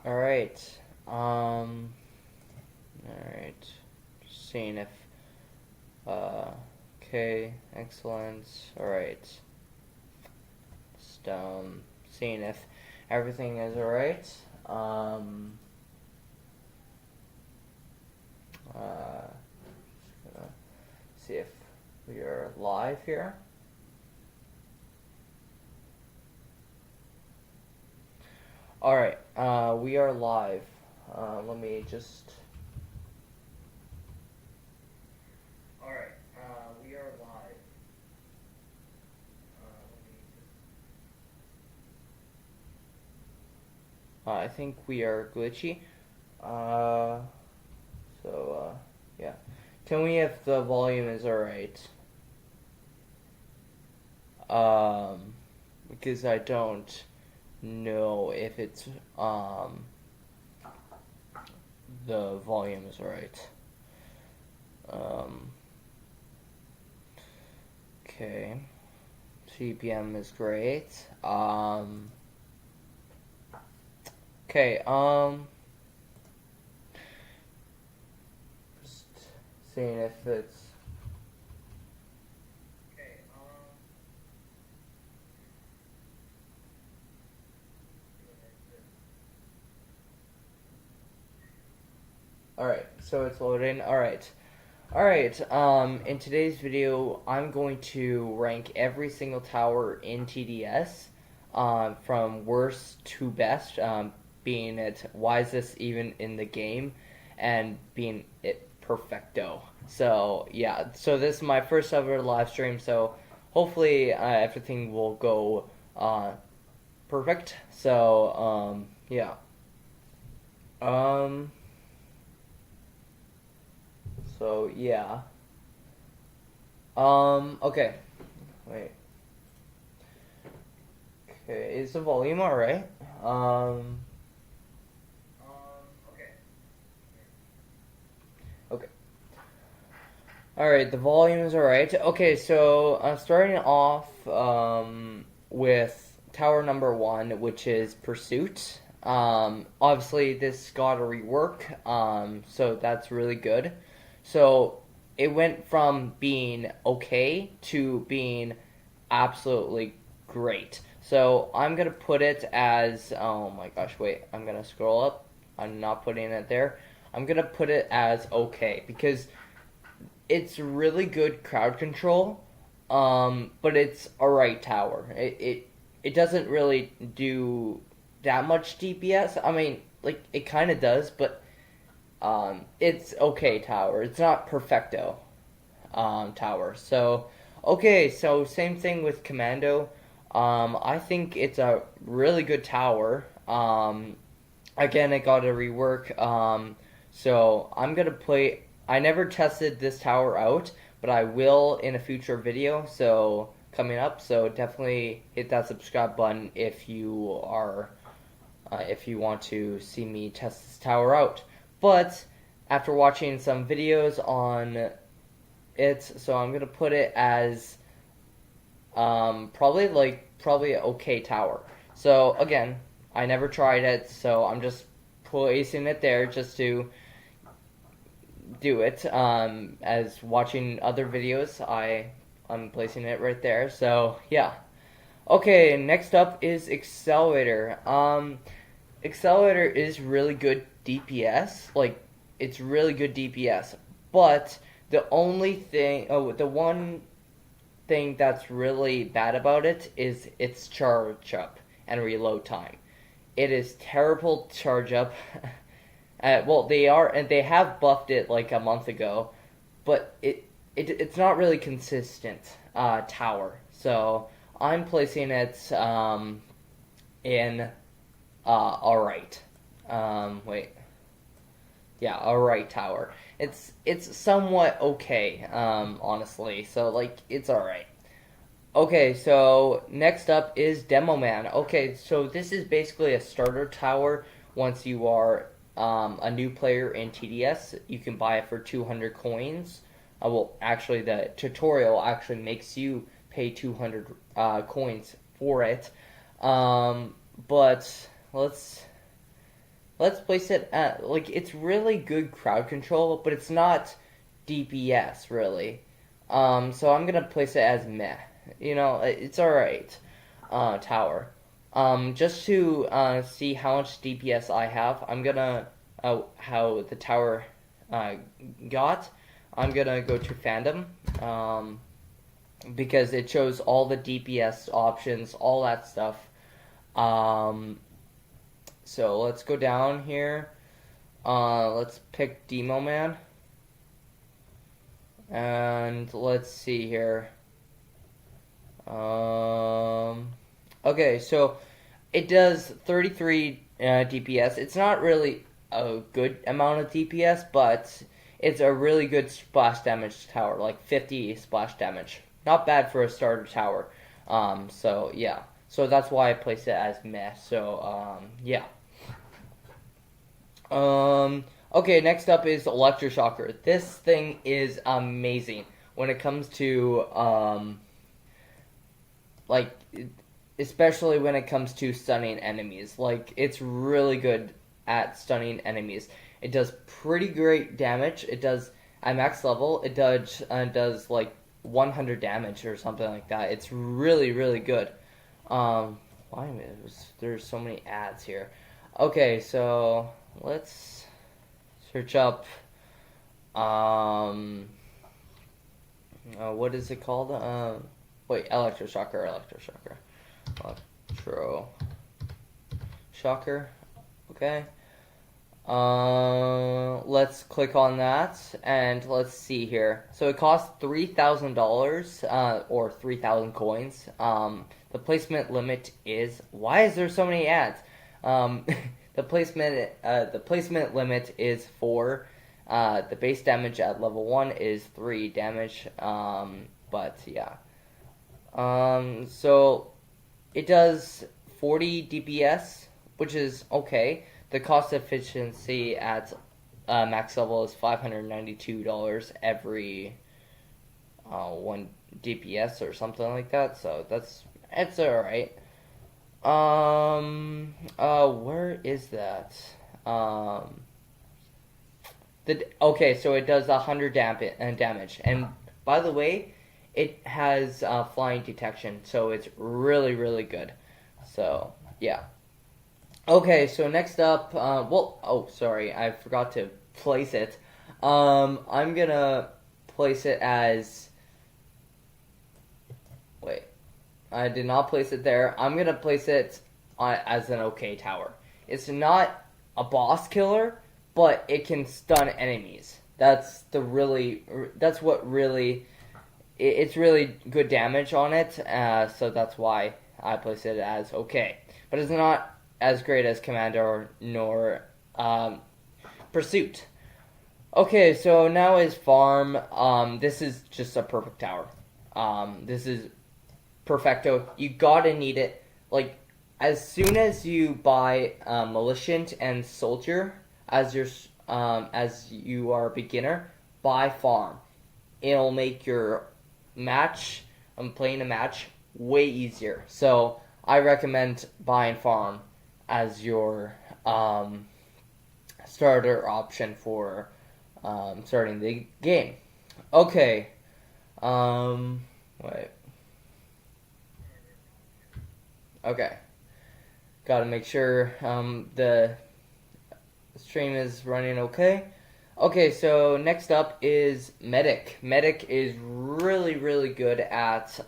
Alright. Alright. Just seeing if okay, excellent. Alright. Just seeing if everything is alright. Just gonna see if we are live here. Alright, we are live. Let me just... Alright, we are live. I think we are glitchy. Yeah. Tell me if the volume is alright. Because I don't know if it's, the volume is alright. Okay. CPM is great. Okay, just seeing if it's... Alright, so it's loading. Alright, in today's video, I'm going to rank every single tower in TDS, from worst to best, being it wisest even in the game, and being it perfecto. So, yeah, so this is my first ever live stream, so hopefully everything will go perfect. So, yeah. So, yeah. Okay. Wait. Okay, is the volume alright? Okay. Okay. Alright, the volume is alright. Okay, so, starting off, with tower number 1, which is Pursuit. Obviously, this got a rework, so that's really good. So it went from being okay to being absolutely great. So I'm going to put it as, oh my gosh, wait, I'm going to scroll up. I'm not putting it there. I'm going to put it as okay because it's really good crowd control, but it's alright tower. It doesn't really do that much DPS. I mean, like, it kind of does, but it's okay tower. It's not perfecto tower. So, okay, so same thing with Commando. I think it's a really good tower. Again, it got a rework. So I'm gonna play. I never tested this tower out, but I will in a future video. So coming up. So definitely hit that subscribe button if you are, if you want to see me test this tower out. But after watching some videos on it, so I'm gonna put it as probably an okay tower. So again, I never tried it, so I'm just placing it there just to do it. As watching other videos, I'm placing it right there. So yeah. Okay, next up is Accelerator. Accelerator is really good DPS. Like, it's really good DPS. But the one thing that's really bad about it is its charge up and reload time. It is terrible charge up. Well, they have buffed it like a month ago, but it's not really consistent tower. So I'm placing it in alright. Wait. Yeah, alright tower. It's somewhat okay, honestly. So, like, it's alright. Okay, so next up is Demo Man. Okay, so this is basically a starter tower. Once you are a new player in TDS, you can buy it for 200 coins. Well, actually, the tutorial actually makes you pay 200 coins for it. But let's let's place it at, like, it's really good crowd control, but it's not DPS really. So I'm gonna place it as meh. You know, it's alright. Tower. Just to see how much DPS I have, I'm gonna how the tower uh, got. I'm gonna go to fandom because it shows all the DPS options, all that stuff. Um, so let's go down here. Let's pick Demo Man. And let's see here. Okay, so it does 33 DPS. It's not really a good amount of DPS, but it's a really good splash damage tower, like 50 splash damage. Not bad for a starter tower. So yeah. So that's why I place it as meh. So yeah. Okay, next up is Electroshocker. This thing is amazing when it comes to like, especially when it comes to stunning enemies. Like, it's really good at stunning enemies. It does pretty great damage. It does at max level. It does like 100 damage or something like that. It's really really good. Why there's so many ads here? Okay, so let's search up. What is it called? Wait, Electroshocker. Electroshocker. Okay. Let's click on that and let's see here. So it costs $3,000 or 3,000 coins. The placement limit is. Why is there so many ads? The placement limit is 4. The base damage at level 1 is 3 damage. But yeah. So it does 40 DPS, which is okay. The cost efficiency at max level is $592 every 1 DPS or something like that. So it's alright. Where is that? Okay, so it does 100 damage, and by the way, it has flying detection, so it's really really good. So yeah. Okay, so next up, sorry, I forgot to place it. I'm gonna place it as. Wait, I did not place it there. I'm gonna place it as an okay tower. It's not a boss killer, but it can stun enemies. It's really good damage on it. So that's why I place it as okay. But it's not as great as Commander nor Pursuit. Okay, so now is Farm. This is just a perfect tower. This is perfecto. You gotta need it. Like, as soon as you buy Militant and Soldier as you are a beginner, buy Farm. It'll make your playing a match way easier. So I recommend buying Farm as your starter option for starting the game. Okay. Wait. Okay. Gotta make sure the stream is running okay. Okay, so next up is Medic. Medic is really, really good at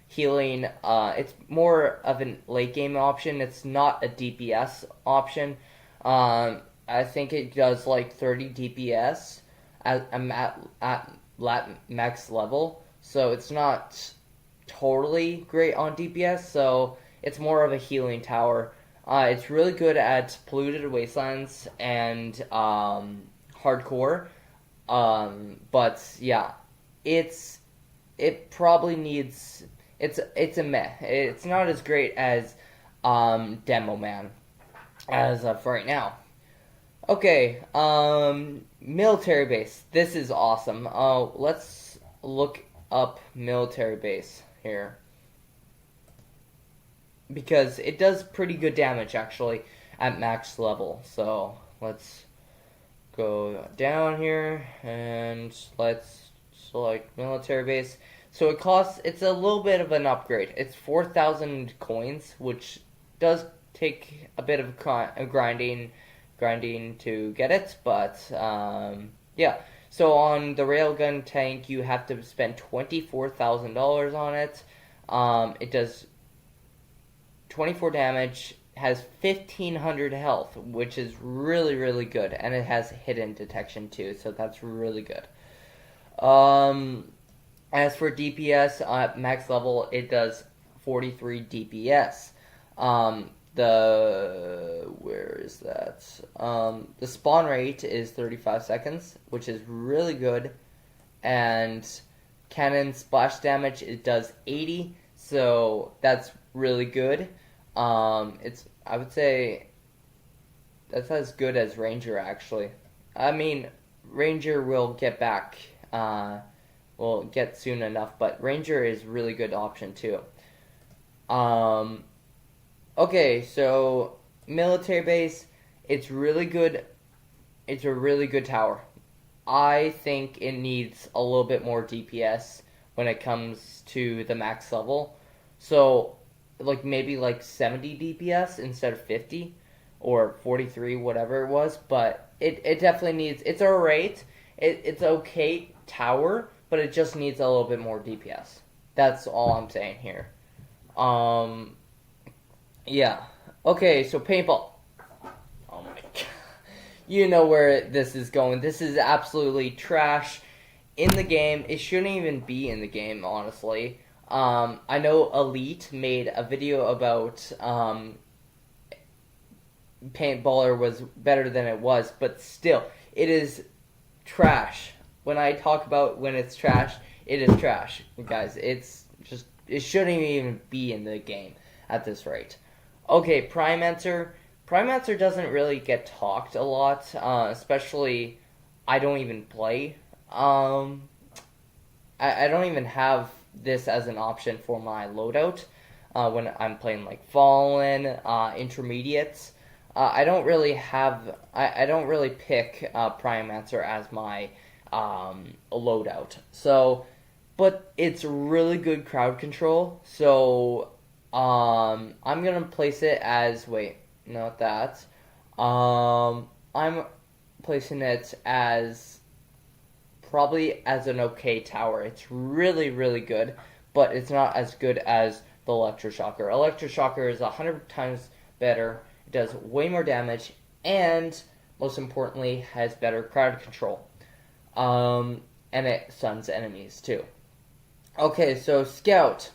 healing. It's more of a late game option. It's not a DPS option. I think it does like 30 DPS at max level. So it's not totally great on DPS. So it's more of a healing tower. It's really good at polluted wastelands and hardcore. But yeah, it probably needs. It's a meh. It's not as great as Demo Man as of right now. Okay, military base. This is awesome. Let's look up military base here, because it does pretty good damage actually. at max level. So let's go down here and let's select military base. So it's a little bit of an upgrade. It's 4,000 coins, which does take a bit of grinding to get it, but yeah. So on the railgun tank, you have to spend $24,000 on it. It does 24 damage, has 1,500 health, which is really, really good, and it has hidden detection too, so that's really good. As for DPS at max level, it does 43 DPS. Where is that? The spawn rate is 35 seconds, which is really good, and cannon splash damage, it does 80, so that's really good. I would say that's as good as Ranger, actually. I mean, Ranger will get back, will get soon enough, but Ranger is a really good option too. Okay, so military base, it's really good. It's a really good tower. I think it needs a little bit more DPS when it comes to the max level. So, like maybe like 70 DPS instead of 50 or 43, whatever it was. But it definitely needs. It's alright. It's okay tower, but it just needs a little bit more DPS. That's all I'm saying here. Yeah. Okay, so paintball. Oh my god. You know where this is going. This is absolutely trash in the game. It shouldn't even be in the game, honestly. I know Elite made a video about paintballer was better than it was, but still, it is trash. When I talk about when it's trash, it is trash, guys. It's just, it shouldn't even be in the game at this rate. Okay, Prime Answer. Prime Answer doesn't really get talked a lot, especially I don't even play. I don't even have this as an option for my loadout when I'm playing like Fallen, Intermediates. I don't really have. I don't really pick Prime Answer as my loadout. So, but it's really good crowd control. So I'm gonna place it as, wait, not that. I'm placing it as probably as an okay tower. It's really, really good, but it's not as good as the Electroshocker. Electroshocker is 100 times better. It does way more damage, and most importantly, has better crowd control. And it stuns enemies too. Okay, so Scout.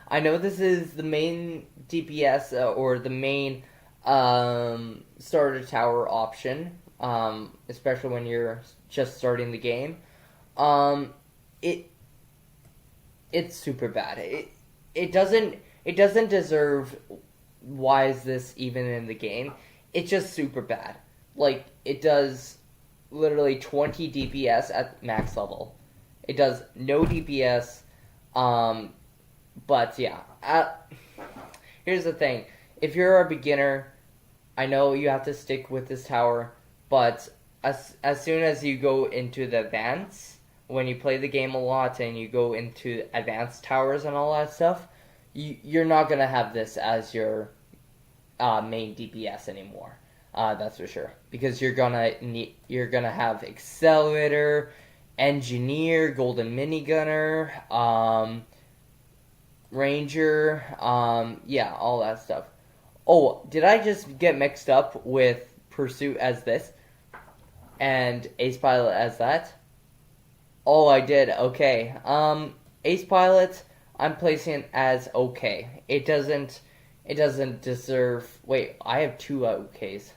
I know this is the main DPS or the main starter tower option, especially when you're just starting the game. It's super bad. It doesn't deserve. Why is this even in the game? It's just super bad. Like, it does literally 20 DPS at max level. It does no DPS. But yeah, here's the thing. If you're a beginner, I know you have to stick with this tower, but as soon as you go into the advance, when you play the game a lot and you go into advanced towers and all that stuff, you're not going to have this as your main DPS anymore. That's for sure. Because you're gonna have Accelerator, Engineer, Golden Minigunner, Ranger, yeah, all that stuff. Oh, did I just get mixed up with Pursuit as this and Ace Pilot as that? Oh, I did. Okay. Ace Pilot, I'm placing as okay. It doesn't deserve. Wait, I have two OKs.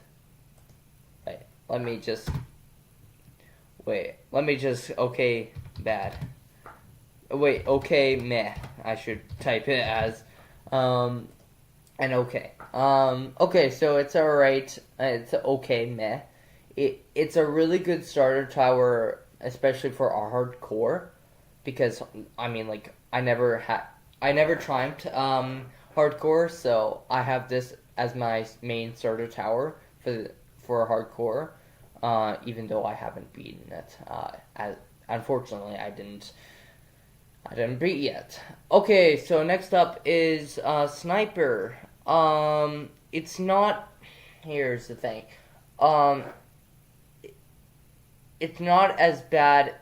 Wait, let me just. Okay, bad. Wait, okay, meh. I should type it as, and okay. Okay, so it's alright. It's okay, meh. It's a really good starter tower, especially for our hardcore, because, I mean, like, I never triumphed, hardcore, so I have this as my main starter tower for hardcore. Even though I haven't beaten it. Unfortunately, I didn't beat yet. Okay, so next up is sniper. It's not. Here's the thing. Um, it's not as bad.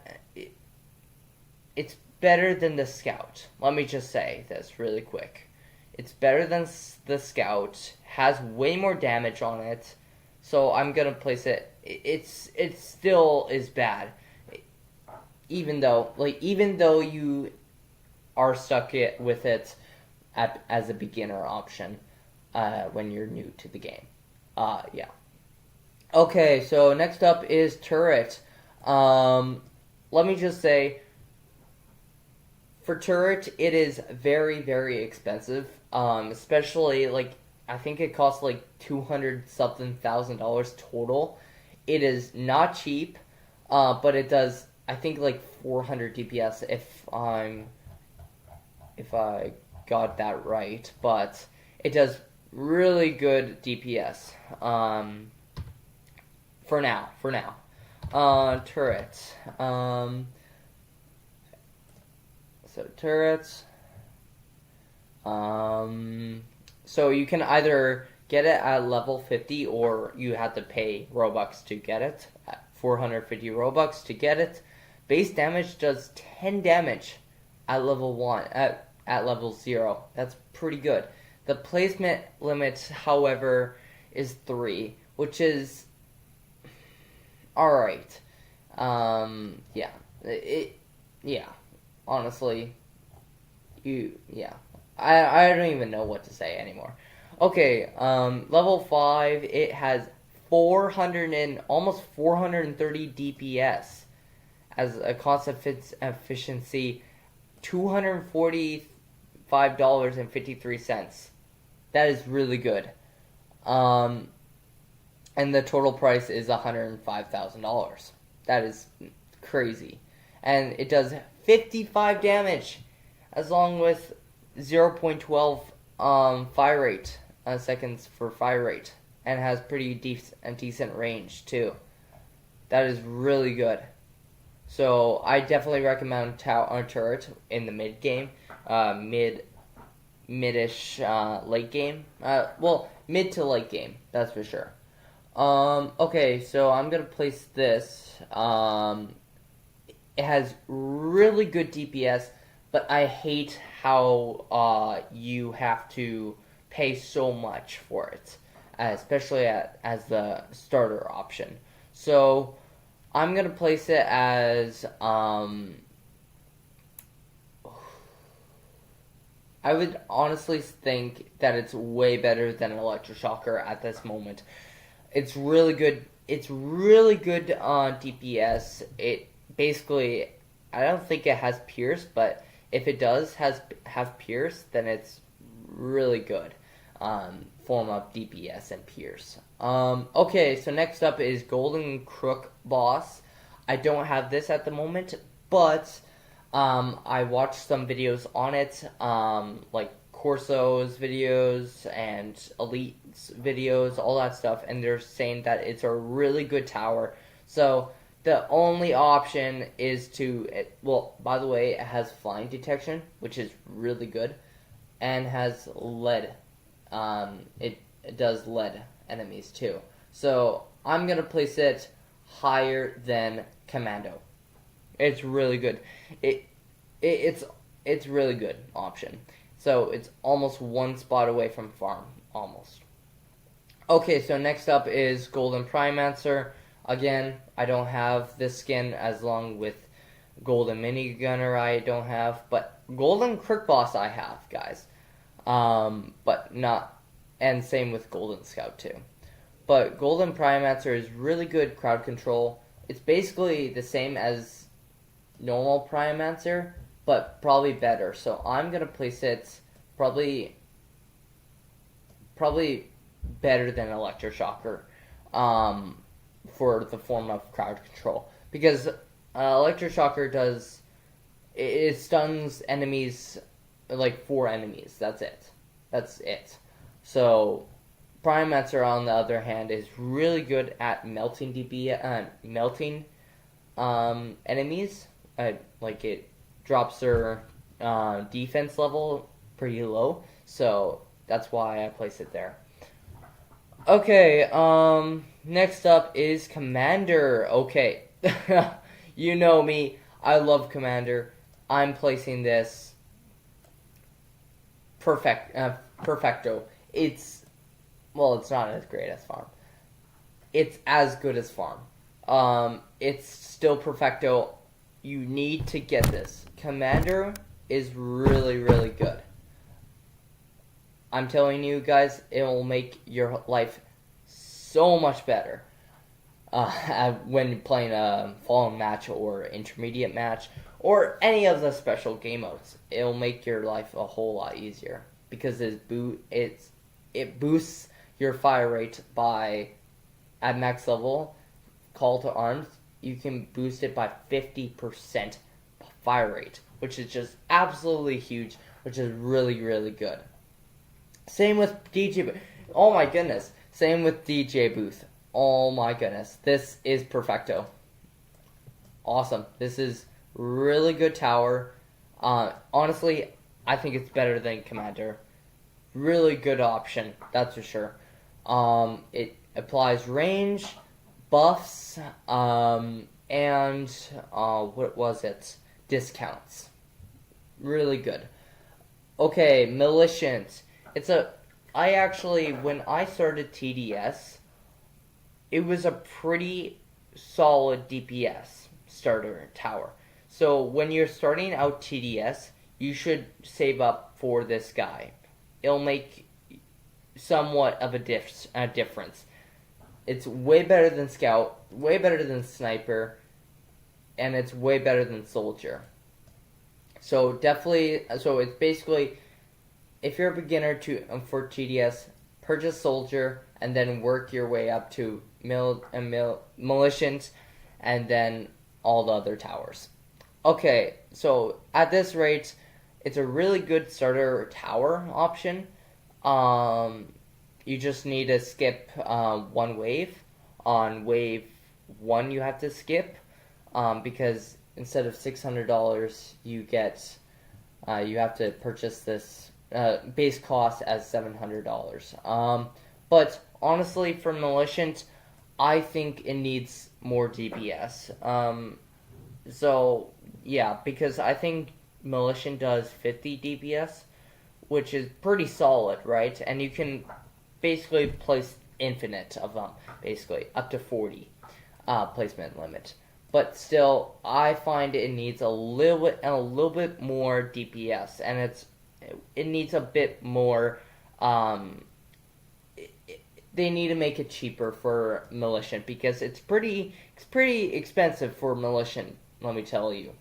It's better than the scout. Let me just say this really quick. It's better than the scout. Has way more damage on it. So I'm gonna place it. It still is bad, even though you are stuck with it as a beginner option when you're new to the game. Yeah. Okay, so next up is turret. Let me just say, for turret, it is very, very expensive. Especially like I think it costs like $200-something thousand total. It is not cheap, but it does I think like 400 DPS if I got that right. But it does really good DPS. For now. Turrets. So turrets. So you can either get it at level 50 or you have to pay Robux to get it. At 450 Robux to get it. Base damage does 10 damage at level 1, at level 0. That's pretty good. The placement limit, however, is 3, which is alright. Yeah. Yeah. Honestly, I don't even know what to say anymore. Okay, level 5, it has 400 and almost 430 DPS as a cost efficiency, $245.53. That is really good. And the total price is $105,000. That is crazy. And it does 55 damage, as long with 0.12 fire rate, seconds for fire rate, and has pretty decent range too. That is really good. So I definitely recommend turret in the mid game, mid-ish late game. Well, mid to late game, that's for sure. Okay, so I'm gonna place this. It has really good DPS, but I hate how you have to pay so much for it, especially as the starter option. So I'm gonna place it as I would honestly think that it's way better than Electroshocker at this moment. It's really good. It's really good DPS. It basically, I don't think it has Pierce, but if it does have Pierce, then it's really good. Form of DPS and Pierce. Okay, so next up is Golden Crook Boss. I don't have this at the moment, but I watched some videos on it, like Corso's videos and Elite's videos, all that stuff, and they're saying that it's a really good tower. So the only option is well, by the way, it has flying detection, which is really good, and has lead. It does lead enemies too. So I'm gonna place it higher than Commando. It's really good. It's really good option. So it's almost one spot away from farm, almost. Okay, so next up is Golden Primancer. Again, I don't have this skin as long with Golden Minigunner I don't have, but Golden Crook Boss I have, guys. But not, and same with Golden Scout too. But Golden Primancer is really good crowd control. It's basically the same as normal Primancer, but probably better. So I'm gonna place it probably better than Electroshocker, for the form of crowd control, because Electroshocker it stuns enemies, like 4 enemies. That's it. So Primator, on the other hand, is really good at melting enemies. Like it drops their defense level pretty low, so that's why I place it there. Okay, next up is Commander. Okay, you know me, I love Commander. I'm placing this perfecto. It's not as great as Farm. It's as good as Farm. It's still perfecto. You need to get this. Commander is really, really good. I'm telling you guys, it will make your life so much better when playing a fallen match or intermediate match or any of the special game modes. It'll make your life a whole lot easier because it boosts your fire rate by, at max level, Call to Arms, you can boost it by 50% fire rate, which is just absolutely huge, which is really, really good. Same with DJ. Oh my goodness. Same with DJ Booth. Oh my goodness. This is perfecto. Awesome. This is really good tower. Honestly, I think it's better than Commander. Really good option, that's for sure. It applies range, buffs, and what was it? Discounts. Really good. Okay, Militiant. When I started TDS, it was a pretty solid DPS starter tower. So when you're starting out TDS, you should save up for this guy. It'll make somewhat of a difference. It's way better than Scout, way better than Sniper, and it's way better than Soldier. So it's basically, if you're a beginner for TDS, purchase Soldier and then work your way up to Militiant and then all the other towers. Okay, so at this rate, it's a really good starter tower option. You just need to skip one wave. On wave 1, you have to skip because instead of $600, you have to purchase this base cost as $700. But honestly, for Militiant, I think it needs more DPS. So yeah, because I think Militiant does 50 DPS, which is pretty solid, right? And you can basically place infinite of them, basically up to 40 placement limit. But still, I find it needs a little bit more DPS, and it needs a bit more. They need to make it cheaper for Militiant because it's pretty expensive for Militiant. Let me tell you.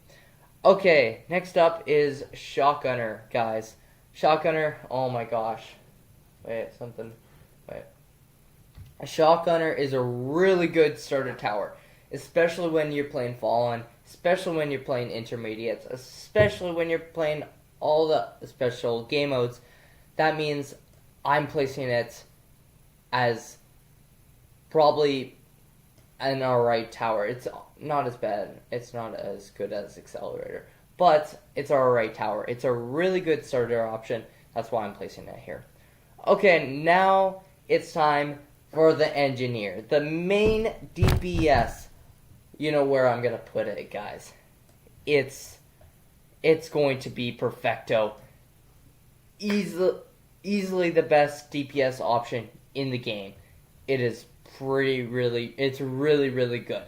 Okay, next up is Shotgunner, guys. Shotgunner, oh my gosh. Wait. A Shotgunner is a really good starter tower, especially when you're playing Fallen, especially when you're playing Intermediates, especially when you're playing all the special game modes. That means I'm placing it as probably an alright tower. It's not as bad. It's not as good as Accelerator, but it's alright tower. It's a really good starter option. That's why I'm placing it here. Okay, now it's time for the Engineer. The main DPS. You know where I'm going to put it, guys. It's going to be perfecto. Easily the best DPS option in the game. It's really, really good.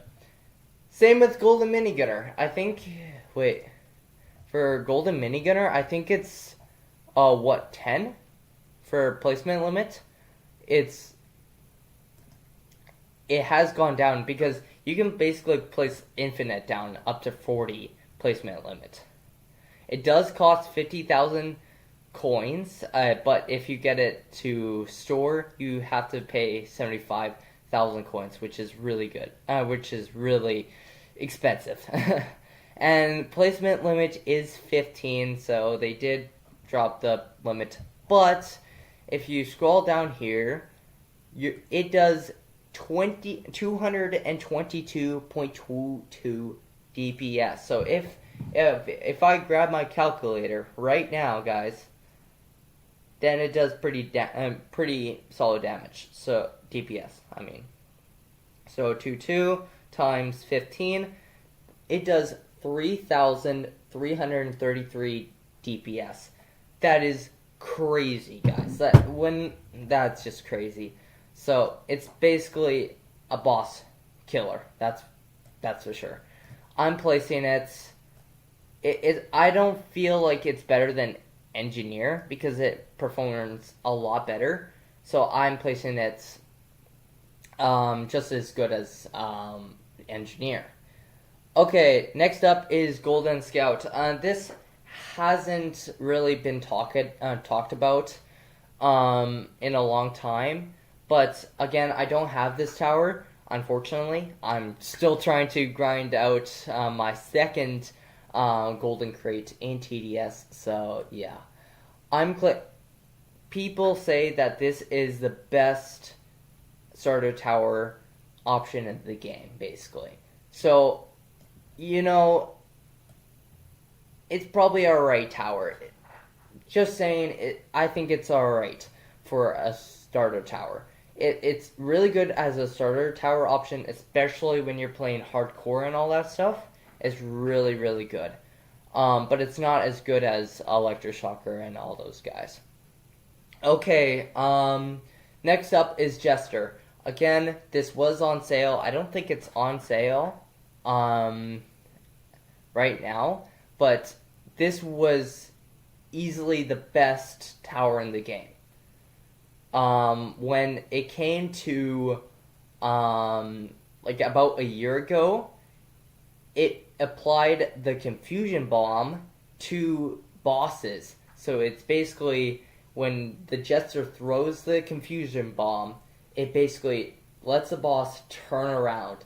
Same with Golden Minigunner. For Golden Minigunner, I think it's 10 for placement limit. It has gone down because you can basically place infinite down up to 40 placement limit. It does cost 50,000 coins, but if you get it to store, you have to pay 75,000 coins, which is really good, which is really expensive. And placement limit is 15, so they did drop the limit. But if you scroll down here, it does 222.22 DPS. So if I grab my calculator right now, guys, then it does pretty solid damage. So DPS, I mean. So 22 times 15, it does 3,333 DPS. That is crazy, guys. That's just crazy. So it's basically a boss killer. That's for sure. I'm placing it. I don't feel like it's better than engineer because it performs a lot better. So I'm placing it just as good as engineer. Okay, next up is Golden Scout. This hasn't really been talked about in a long time, but again, I don't have this tower. Unfortunately, I'm still trying to grind out my second golden crate in TDS. So yeah, people say that this is the best starter tower option in the game, basically. So, it's probably a right tower. Just saying, I think it's alright for a starter tower. It's really good as a starter tower option, especially when you're playing hardcore and all that stuff. It's really, really good. But it's not as good as Electroshocker and all those guys. Okay, next up is Jester. Again, this was on sale. I don't think it's on sale right now, but this was easily the best tower in the game. When it came to about a year ago, it applied the Confusion Bomb to bosses. So it's basically when the Jester throws the Confusion Bomb, it basically lets the boss turn around,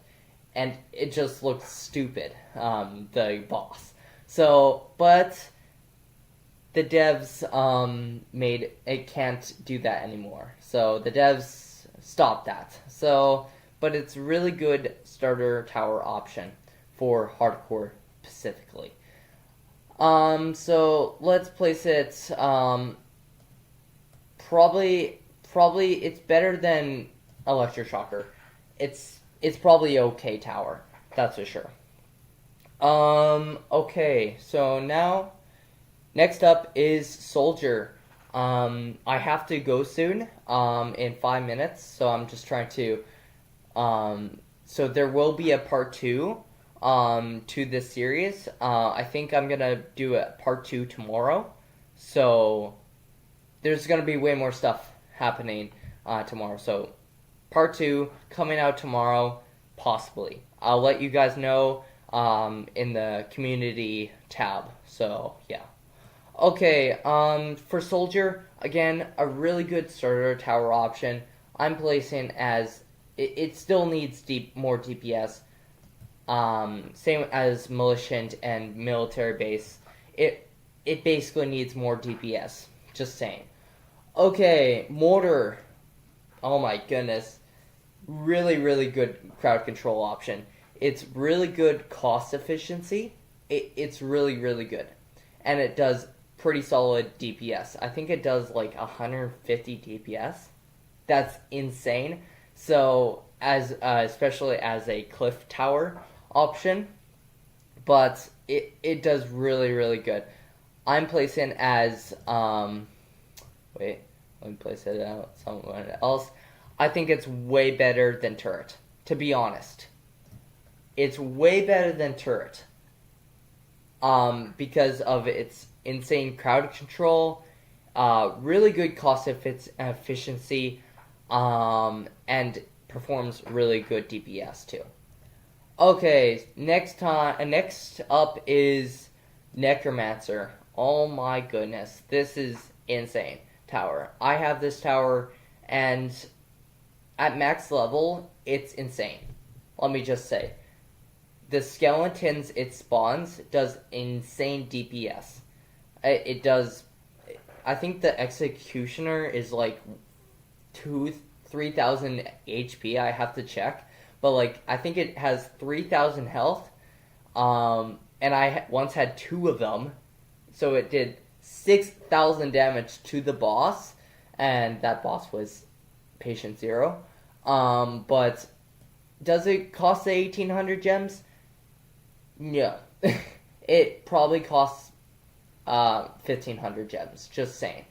and it just looks stupid, the boss. So, but the devs made it can't do that anymore. So the devs stopped that. So, but it's really good starter tower option for hardcore specifically. So let's place it. Probably it's better than Electroshocker. It's probably okay tower. That's for sure. Okay, so now next up is Soldier. I have to go soon. In 5 minutes. So I'm just trying to. So there will be a part 2. To this series. I think I'm gonna do a part 2 tomorrow. So there's gonna be way more stuff happening tomorrow. So part 2 coming out tomorrow, possibly. I'll let you guys know in the community tab. So yeah. Okay, for Soldier, again, a really good starter tower option. I'm placing as it still needs more DPS. Same as Militant and Military Base. It basically needs more DPS. Just saying. Okay, Mortar. Oh my goodness. Really, really good crowd control option. It's really good cost efficiency. It's really, really good. And it does pretty solid DPS. I think it does like 150 DPS. That's insane. So, especially as a cliff tower option, but it does really, really good. I'm placing as wait, let me place it out somewhere else. I think it's way better than Turret, to be honest. It's way better than Turret. Because of its insane crowd control, really good cost efficiency, and performs really good DPS too. Okay, next up is Necromancer. Oh my goodness, this is insane tower. I have this tower, and at max level, it's insane. Let me just say, the skeletons it spawns does insane DPS. It does. I think the Executioner is like 3,000 HP. I have to check, but like I think it has 3,000 health. And I once had two of them, so it did 6,000 damage to the boss, and that boss was patient zero. But does it cost the 1,800 gems? No. It probably costs 1,500 gems, just saying.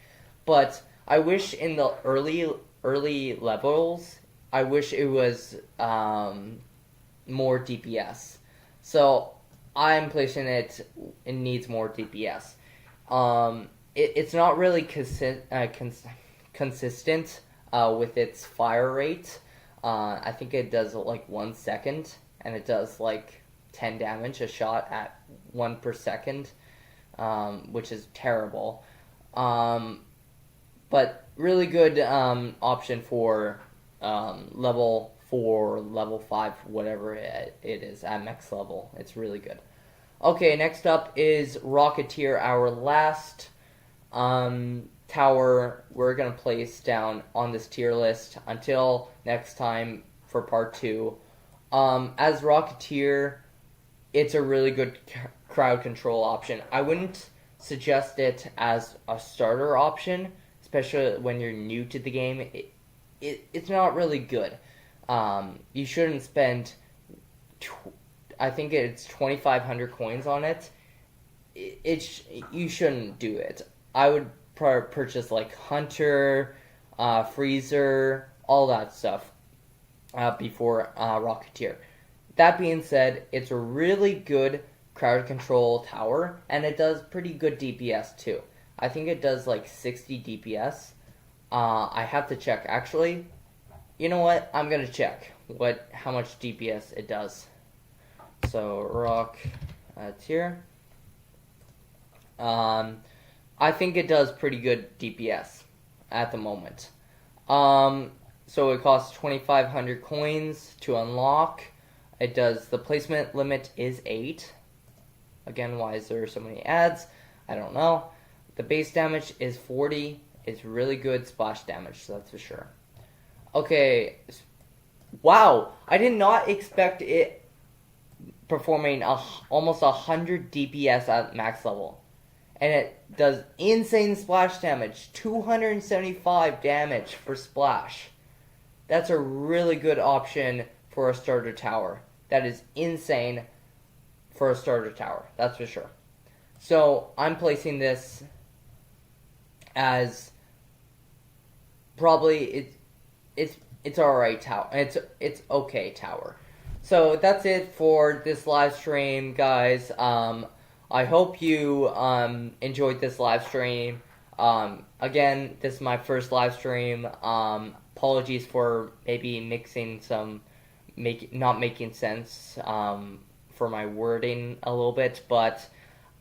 But I wish in the early levels, I wish it was more DPS. So I'm placing it needs more DPS. It's not really consistent with its fire rate. I think it does like 1 second, and it does like 10 damage a shot at 1 per second, which is terrible. But really good option for level 4, level 5, whatever it is at max level. It's really good. Okay, next up is Rocketeer, our last tower we're going to place down on this tier list until next time for part 2. As Rocketeer, it's a really good crowd control option. I wouldn't suggest it as a starter option, especially when you're new to the game. It's not really good. You shouldn't spend, I think it's 2,500 coins on it. You shouldn't do it. I would purchase like Hunter, Freezer, all that stuff before Rocketeer. That being said, it's a really good crowd control tower, and it does pretty good DPS too. I think it does like 60 DPS. I have to check actually. You know what? I'm gonna check how much DPS it does. So Rocketeer. I think it does pretty good DPS at the moment. So it costs 2,500 coins to unlock. It does, the placement limit is 8. Again, why is there so many ads? I don't know. The base damage is 40. It's really good splash damage, that's for sure. Okay. Wow. I did not expect it performing almost 100 DPS at max level. And it does insane splash damage. 275 damage for splash. That's a really good option for a starter tower. That is insane for a starter tower. That's for sure. So I'm placing this as probably it's alright tower. It's okay tower. So that's it for this live stream, guys. I hope you enjoyed this live stream. Again, this is my first live stream. Apologies for maybe mixing some, not making sense for my wording a little bit, but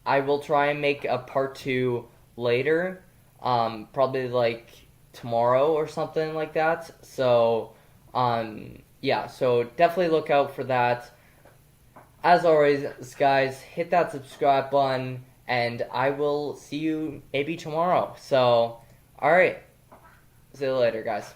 I will try and make a part 2 later, probably like tomorrow or something like that. So, yeah, so definitely look out for that. As always, guys, hit that subscribe button, and I will see you maybe tomorrow. So, alright, see you later, guys.